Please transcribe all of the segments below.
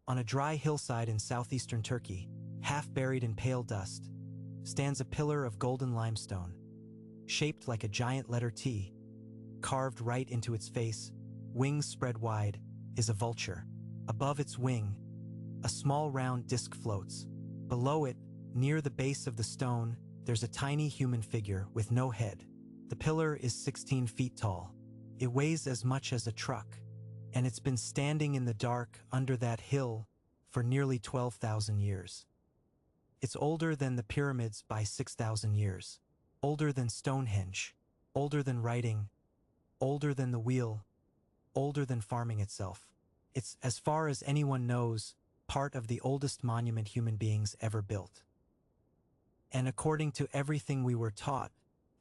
On a dry hillside in southeastern Turkey, half buried in pale dust, stands a pillar of golden limestone, shaped like a giant letter T. Carved right into its face, wings spread wide, is a vulture. Above its wing, a small round disc floats. Below it, near the base of the stone, there's a tiny human figure with no head. The pillar is 16 feet tall. It weighs as much as a truck, and it's been standing in the dark under that hill for nearly 12,000 years. It's older than the pyramids by 6,000 years, older than Stonehenge, older than writing, older than the wheel, older than farming itself. It's, as far as anyone knows, part of the oldest monument human beings ever built. And according to everything we were taught,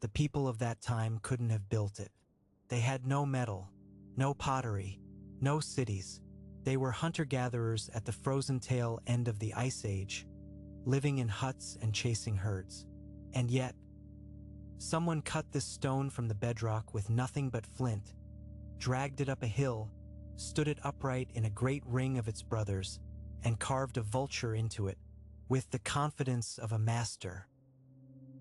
the people of that time couldn't have built it. They had no metal, no pottery, no cities. They were hunter-gatherers at the frozen tail end of the Ice Age, living in huts and chasing herds. And yet, someone cut this stone from the bedrock with nothing but flint, dragged it up a hill, stood it upright in a great ring of its brothers, and carved a vulture into it, with the confidence of a master.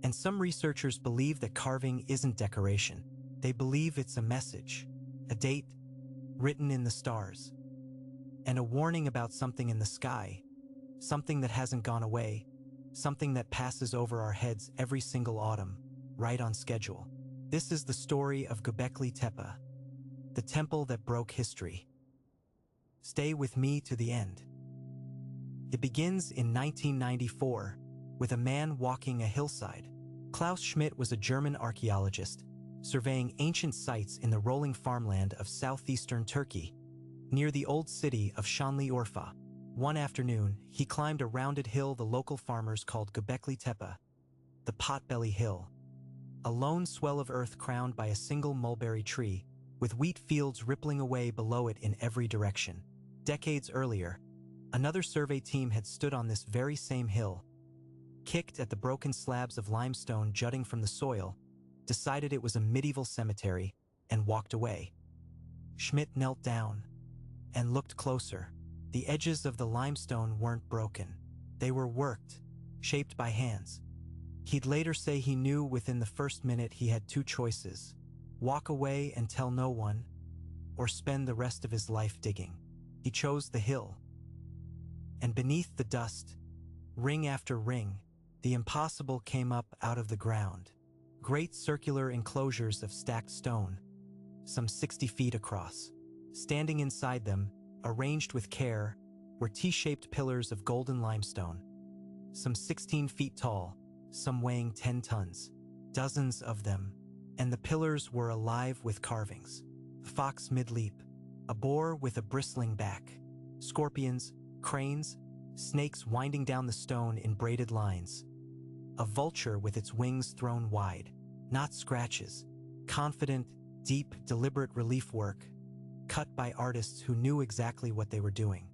And some researchers believe that carving isn't decoration. They believe it's a message, a date written in the stars, and a warning about something in the sky, something that hasn't gone away, something that passes over our heads every single autumn, right on schedule. This is the story of Gobekli Tepe, the temple that broke history. Stay with me to the end. It begins in 1994 with a man walking a hillside. Klaus Schmidt was a German archaeologist, surveying ancient sites in the rolling farmland of southeastern Turkey, near the old city of Şanlıurfa. One afternoon, he climbed a rounded hill the local farmers called Gobekli Tepe, the Potbelly Hill, a lone swell of earth crowned by a single mulberry tree, with wheat fields rippling away below it in every direction. Decades earlier, another survey team had stood on this very same hill, kicked at the broken slabs of limestone jutting from the soil, decided it was a medieval cemetery, and walked away. Schmidt knelt down and looked closer. The edges of the limestone weren't broken. They were worked, shaped by hands. He'd later say he knew within the first minute he had two choices: walk away and tell no one, or spend the rest of his life digging. He chose the hill. And beneath the dust, ring after ring, the impossible came up out of the ground. Great circular enclosures of stacked stone, some 60 feet across. Standing inside them, arranged with care, were T-shaped pillars of golden limestone, some 16 feet tall, some weighing 10 tons, dozens of them, and the pillars were alive with carvings. A fox mid-leap, a boar with a bristling back, scorpions, cranes, snakes winding down the stone in braided lines, a vulture with its wings thrown wide, not scratches, confident, deep, deliberate relief work, cut by artists who knew exactly what they were doing.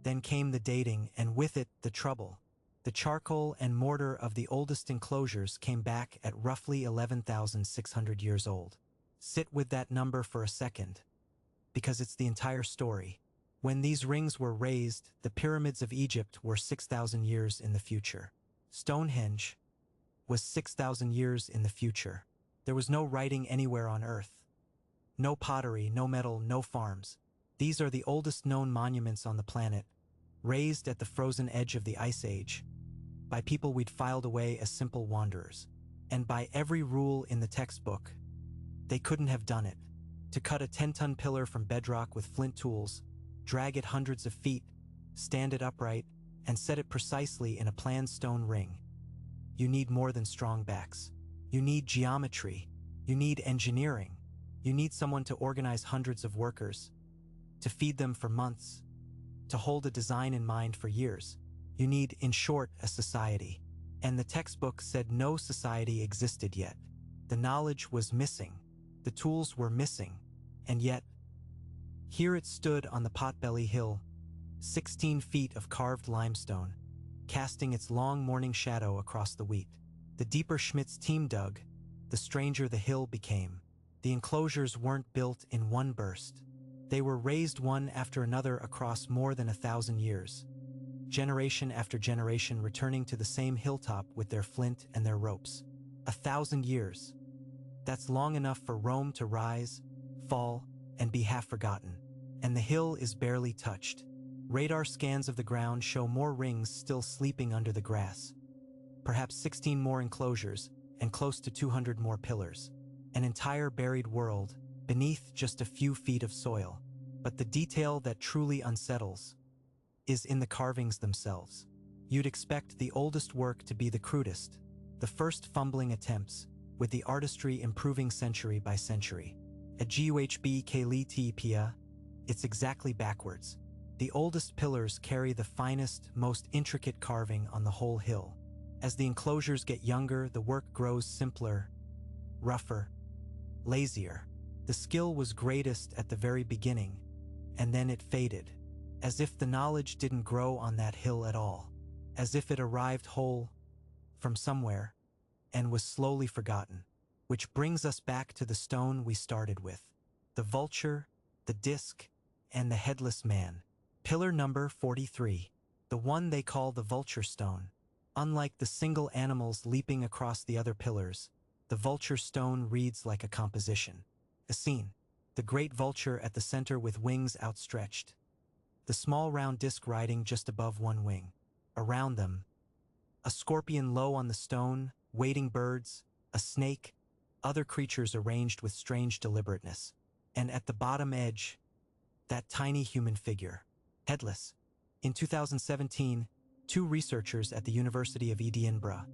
Then came the dating, and with it, the trouble. The charcoal and mortar of the oldest enclosures came back at roughly 11,600 years old. Sit with that number for a second, because it's the entire story. When these rings were raised, the pyramids of Egypt were 6,000 years in the future. Stonehenge was 6,000 years in the future. There was no writing anywhere on Earth. No pottery, no metal, no farms. These are the oldest known monuments on the planet, raised at the frozen edge of the Ice Age, by people we'd filed away as simple wanderers. And by every rule in the textbook, they couldn't have done it. To cut a 10-ton pillar from bedrock with flint tools, drag it hundreds of feet, stand it upright, and set it precisely in a planned stone ring. You need more than strong backs. You need geometry. You need engineering. You need someone to organize hundreds of workers, to feed them for months, to hold a design in mind for years. You need, in short, a society. And the textbook said no society existed yet. The knowledge was missing. The tools were missing. And yet, here it stood on the Potbelly Hill, 16 feet of carved limestone, casting its long morning shadow across the wheat. The deeper Schmidt's team dug, the stranger the hill became. The enclosures weren't built in one burst. They were raised one after another across more than 1,000 years, generation after generation returning to the same hilltop with their flint and their ropes. 1,000 years. That's long enough for Rome to rise, fall, and be half forgotten. And the hill is barely touched. Radar scans of the ground show more rings still sleeping under the grass. Perhaps 16 more enclosures, and close to 200 more pillars. An entire buried world, beneath just a few feet of soil. But the detail that truly unsettles is in the carvings themselves. You'd expect the oldest work to be the crudest, the first fumbling attempts, with the artistry improving century by century. At Gobekli Tepe, it's exactly backwards. The oldest pillars carry the finest, most intricate carving on the whole hill. As the enclosures get younger, the work grows simpler, rougher, lazier. The skill was greatest at the very beginning, and then it faded, as if the knowledge didn't grow on that hill at all, as if it arrived whole from somewhere and was slowly forgotten. Which brings us back to the stone we started with, the vulture, the disc, and the headless man. Pillar number 43, the one they call the Vulture Stone. Unlike the single animals leaping across the other pillars, the Vulture Stone reads like a composition. A scene. The great vulture at the center with wings outstretched. The small round disc riding just above one wing. Around them, a scorpion low on the stone, wading birds, a snake, other creatures arranged with strange deliberateness. And at the bottom edge, that tiny human figure, headless. In 2017, 2 researchers at the University of Edinburgh,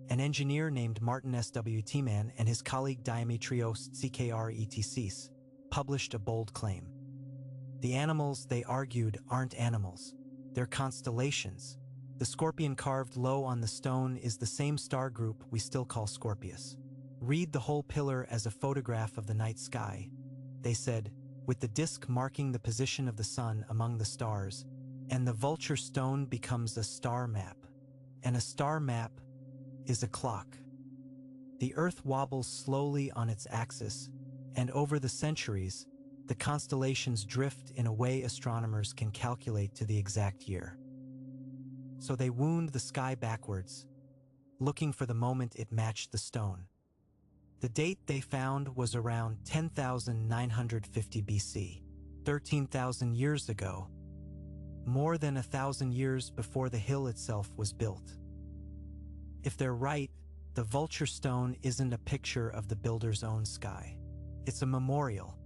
an engineer named Martin S.W. Tiemann and his colleague Dimitrios Tkretsis, published a bold claim. The animals, they argued, aren't animals. They're constellations. The scorpion carved low on the stone is the same star group we still call Scorpius. Read the whole pillar as a photograph of the night sky, they said, with the disc marking the position of the sun among the stars, and the Vulture Stone becomes a star map. And a star map is a clock. The Earth wobbles slowly on its axis, and over the centuries, the constellations drift in a way astronomers can calculate to the exact year. So they wound the sky backwards, looking for the moment it matched the stone. The date they found was around 10,950 BC, 13,000 years ago, more than 1,000 years before the hill itself was built. If they're right, the Vulture Stone isn't a picture of the builder's own sky. It's a memorial,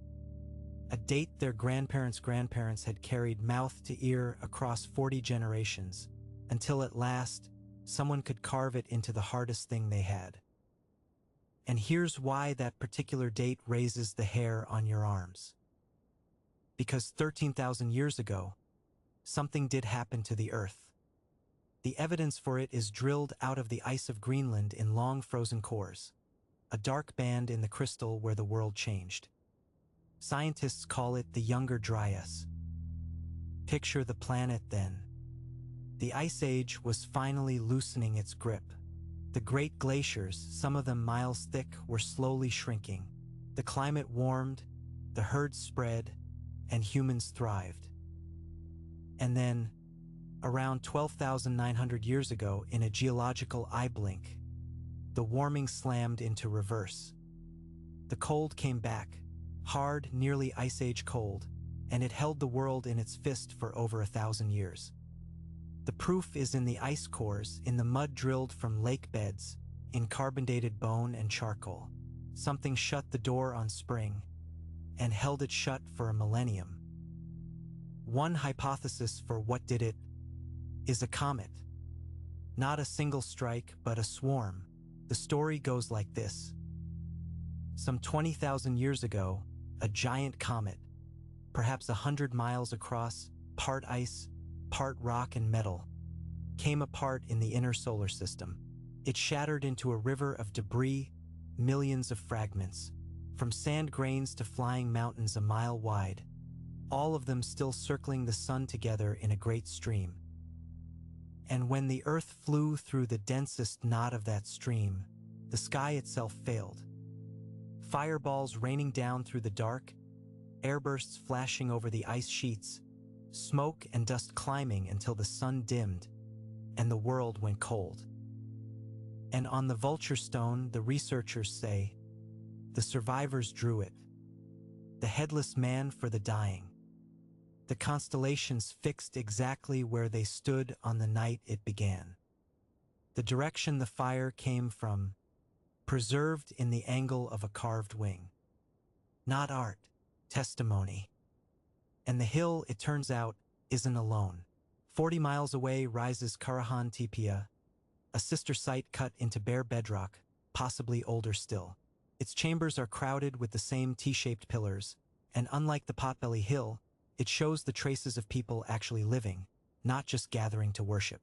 a date their grandparents' had carried mouth to ear across 40 generations, until at last, someone could carve it into the hardest thing they had. And here's why that particular date raises the hair on your arms. Because 13,000 years ago, something did happen to the Earth. The evidence for it is drilled out of the ice of Greenland in long frozen cores, a dark band in the crystal where the world changed. Scientists call it the Younger Dryas. Picture the planet then. The Ice Age was finally loosening its grip. The great glaciers, some of them miles thick, were slowly shrinking. The climate warmed, the herds spread, and humans thrived. And then, around 12,900 years ago, in a geological eye blink, the warming slammed into reverse. The cold came back, hard, nearly Ice Age cold, and it held the world in its fist for over 1,000 years. The proof is in the ice cores, in the mud drilled from lake beds, in carbon-dated bone and charcoal. Something shut the door on spring, and held it shut for a millennium. One hypothesis for what did it is a comet. Not a single strike, but a swarm. The story goes like this. Some 20,000 years ago, a giant comet, perhaps 100 miles across, part ice, part rock and metal, came apart in the inner solar system. It shattered into a river of debris, millions of fragments, from sand grains to flying mountains a mile wide, all of them still circling the sun together in a great stream. And when the Earth flew through the densest knot of that stream, the sky itself failed. Fireballs raining down through the dark, airbursts flashing over the ice sheets, smoke and dust climbing until the sun dimmed and the world went cold. And on the Vulture Stone, the researchers say, the survivors drew it. The headless man for the dying. The constellations fixed exactly where they stood on the night it began. The direction the fire came from, preserved in the angle of a carved wing. Not art, testimony. And the hill, it turns out, isn't alone. 40 miles away rises Karahan Tepe, a sister site cut into bare bedrock, possibly older still. Its chambers are crowded with the same T-shaped pillars, and unlike the Potbelly Hill, it shows the traces of people actually living, not just gathering to worship.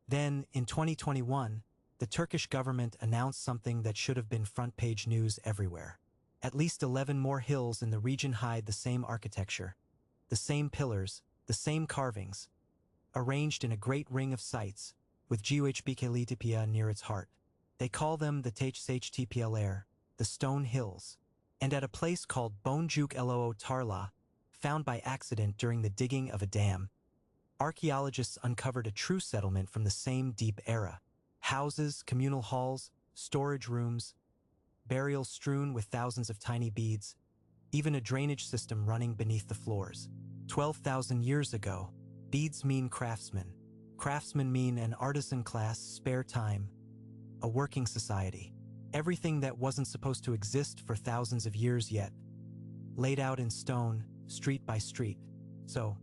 Then, in 2021, the Turkish government announced something that should have been front-page news everywhere. At least 11 more hills in the region hide the same architecture, the same pillars, the same carvings, arranged in a great ring of sites, with Gobekli Tepe near its heart. They call them the Tepeler, the Stone Hills, and at a place called Boncuk Loo Tarla, found by accident during the digging of a dam, archaeologists uncovered a true settlement from the same deep era. Houses, communal halls, storage rooms, burials strewn with thousands of tiny beads, even a drainage system running beneath the floors. 12,000 years ago, beads mean craftsmen. Craftsmen mean an artisan class, spare time, a working society. Everything that wasn't supposed to exist for thousands of years yet, laid out in stone, street by street. So,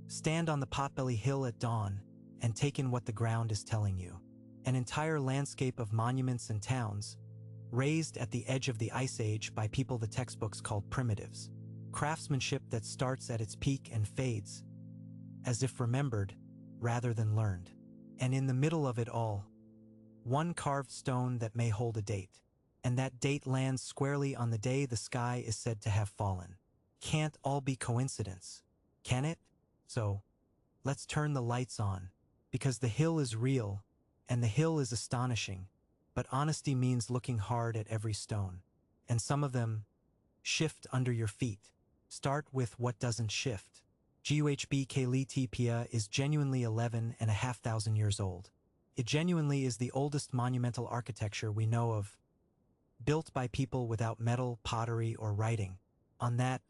stand on the Potbelly Hill at dawn and take in what the ground is telling you. An entire landscape of monuments and towns, raised at the edge of the Ice Age by people the textbooks called primitives. Craftsmanship that starts at its peak and fades, as if remembered rather than learned. And in the middle of it all, one carved stone that may hold a date. And that date lands squarely on the day the sky is said to have fallen. Can't all be coincidence, can it? So, let's turn the lights on, because the hill is real, and the hill is astonishing, but honesty means looking hard at every stone. And some of them shift under your feet. Start with what doesn't shift. Gobekli Tepe is genuinely 11,500 years old. It genuinely is the oldest monumental architecture we know of, built by people without metal, pottery, or writing. On that,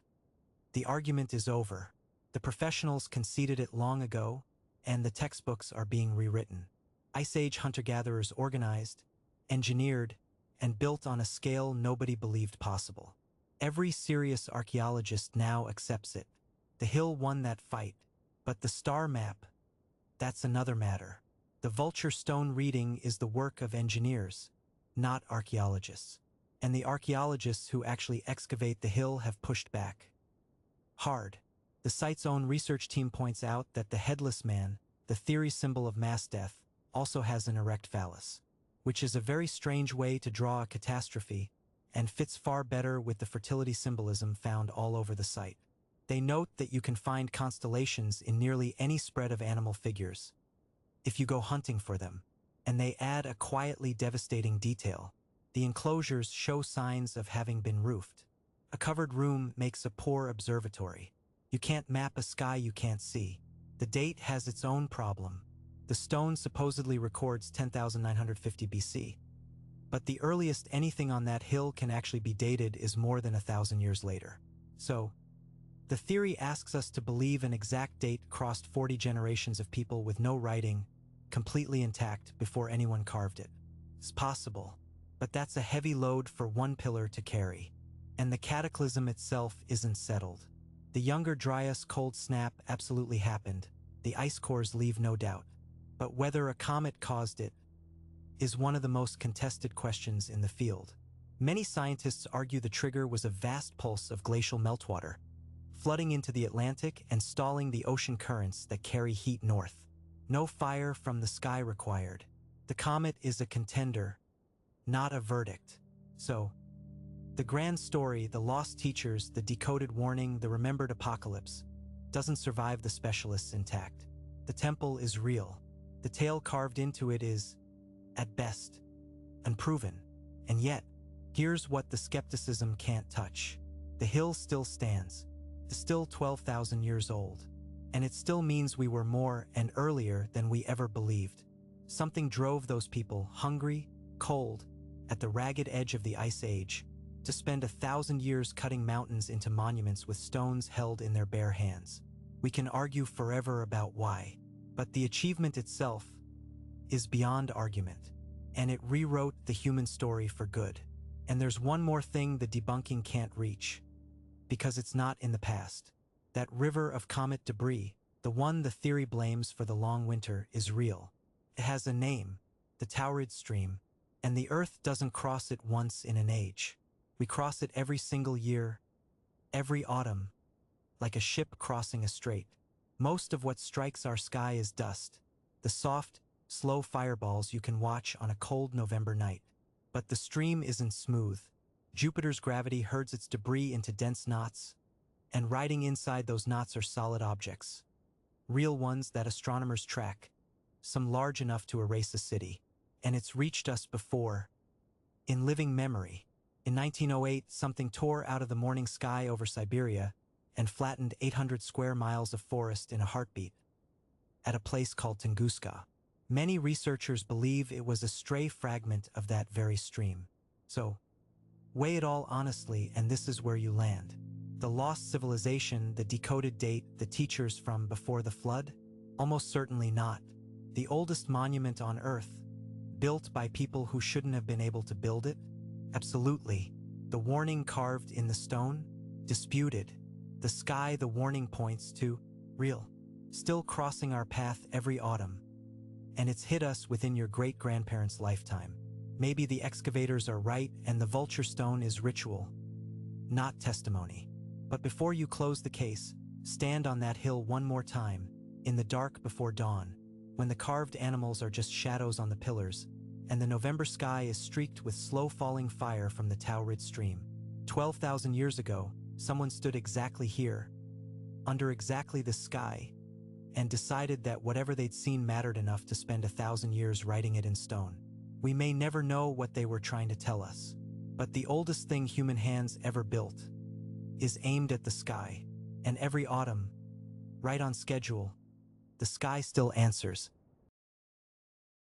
the argument is over. The professionals conceded it long ago, and the textbooks are being rewritten. Ice Age hunter-gatherers organized, engineered, and built on a scale nobody believed possible. Every serious archaeologist now accepts it. The hill won that fight, but the star map, that's another matter. The Vulture Stone reading is the work of engineers, not archaeologists. And the archaeologists who actually excavate the hill have pushed back hard. The site's own research team points out that the headless man, the theory symbol of mass death, also has an erect phallus, which is a very strange way to draw a catastrophe and fits far better with the fertility symbolism found all over the site. They note that you can find constellations in nearly any spread of animal figures, if you go hunting for them, and they add a quietly devastating detail. The enclosures show signs of having been roofed. A covered room makes a poor observatory. You can't map a sky you can't see. The date has its own problem. The stone supposedly records 10,950 BC. But the earliest anything on that hill can actually be dated is more than 1,000 years later. So, the theory asks us to believe an exact date crossed 40 generations of people with no writing, completely intact before anyone carved it. It's possible, but that's a heavy load for one pillar to carry. And the cataclysm itself isn't settled. The Younger Dryas cold snap absolutely happened. The ice cores leave no doubt. But whether a comet caused it is one of the most contested questions in the field. Many scientists argue the trigger was a vast pulse of glacial meltwater, flooding into the Atlantic and stalling the ocean currents that carry heat north. No fire from the sky required. The comet is a contender, not a verdict. So, the grand story, the lost teachers, the decoded warning, the remembered apocalypse, doesn't survive the specialists intact. The temple is real. The tale carved into it is, at best, unproven. And yet, here's what the skepticism can't touch. The hill still stands. is still 12,000 years old. And it still means we were more and earlier than we ever believed. Something drove those people, hungry, cold, at the ragged edge of the Ice Age, to spend 1,000 years cutting mountains into monuments with stones held in their bare hands. We can argue forever about why, but the achievement itself is beyond argument, and it rewrote the human story for good. And there's one more thing the debunking can't reach, because it's not in the past. That river of comet debris, the one the theory blames for the long winter, is real. It has a name, the Taurid Stream, and the Earth doesn't cross it once in an age. We cross it every single year, every autumn, like a ship crossing a strait. Most of what strikes our sky is dust, the soft, slow fireballs you can watch on a cold November night. But the stream isn't smooth. Jupiter's gravity herds its debris into dense knots, and riding inside those knots are solid objects. Real ones that astronomers track, some large enough to erase a city. And it's reached us before, in living memory. In 1908, something tore out of the morning sky over Siberia and flattened 800 square miles of forest in a heartbeat, at a place called Tunguska. Many researchers believe it was a stray fragment of that very stream. So, weigh it all honestly, and this is where you land. The lost civilization, the decoded date, the teachers from before the flood? Almost certainly not. The oldest monument on Earth, built by people who shouldn't have been able to build it? Absolutely. The warning carved in the stone? Disputed. The sky the warning points to? Real. Still crossing our path every autumn. And it's hit us within your great-grandparents' lifetime. Maybe the excavators are right and the Vulture Stone is ritual, not testimony. But before you close the case, stand on that hill one more time, in the dark before dawn, when the carved animals are just shadows on the pillars, and the November sky is streaked with slow-falling fire from the Taurid Stream. 12,000 years ago, someone stood exactly here, under exactly this sky, and decided that whatever they'd seen mattered enough to spend 1,000 years writing it in stone. We may never know what they were trying to tell us, but the oldest thing human hands ever built is aimed at the sky, and every autumn, right on schedule, the sky still answers.